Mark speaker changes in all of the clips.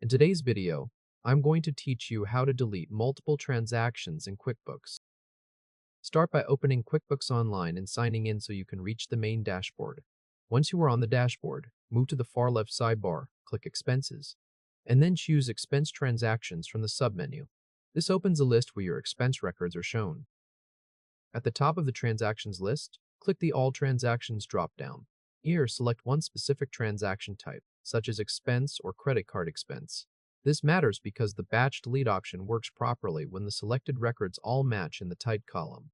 Speaker 1: In today's video, I'm going to teach you how to delete multiple transactions in QuickBooks. Start by opening QuickBooks Online and signing in so you can reach the main dashboard. Once you are on the dashboard, move to the far left sidebar, click Expenses, and then choose Expense Transactions from the submenu. This opens a list where your expense records are shown. At the top of the transactions list, click the All Transactions drop-down. Here, select one specific transaction type, such as expense or credit card expense. This matters because the batch delete option works properly when the selected records all match in the type column.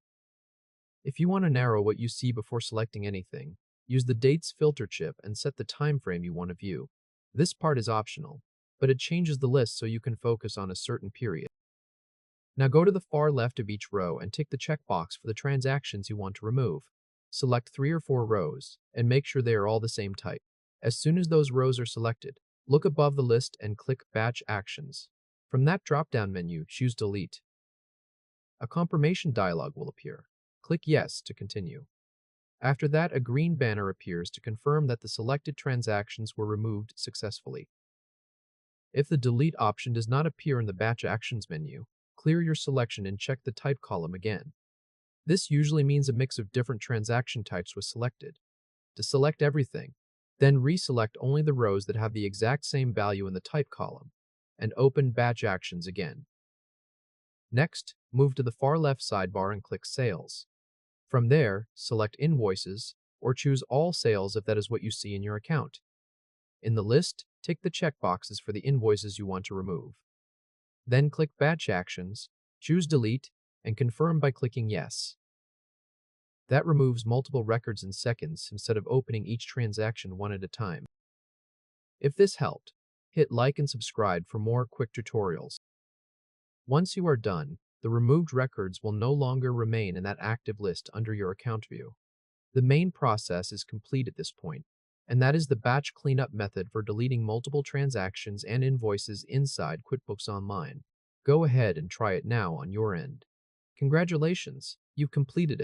Speaker 1: If you want to narrow what you see before selecting anything, use the Dates filter chip and set the time frame you want to view. This part is optional, but it changes the list so you can focus on a certain period. Now go to the far left of each row and tick the checkbox for the transactions you want to remove. Select 3 or 4 rows and make sure they are all the same type. As soon as those rows are selected, look above the list and click Batch Actions. From that drop-down menu, choose Delete. A confirmation dialog will appear. Click Yes to continue. After that, a green banner appears to confirm that the selected transactions were removed successfully. If the Delete option does not appear in the Batch Actions menu, clear your selection and check the type column again. This usually means a mix of different transaction types was selected. To select everything, then reselect only the rows that have the exact same value in the type column, and open Batch Actions again. Next, move to the far left sidebar and click Sales. From there, select Invoices, or choose All Sales if that is what you see in your account. In the list, tick the checkboxes for the invoices you want to remove. Then click Batch Actions, choose Delete, and confirm by clicking Yes. That removes multiple records in seconds instead of opening each transaction one at a time. If this helped, hit like and subscribe for more quick tutorials. Once you are done, the removed records will no longer remain in that active list under your account view. The main process is complete at this point, and that is the batch cleanup method for deleting multiple transactions and invoices inside QuickBooks Online. Go ahead and try it now on your end. Congratulations, you've completed it.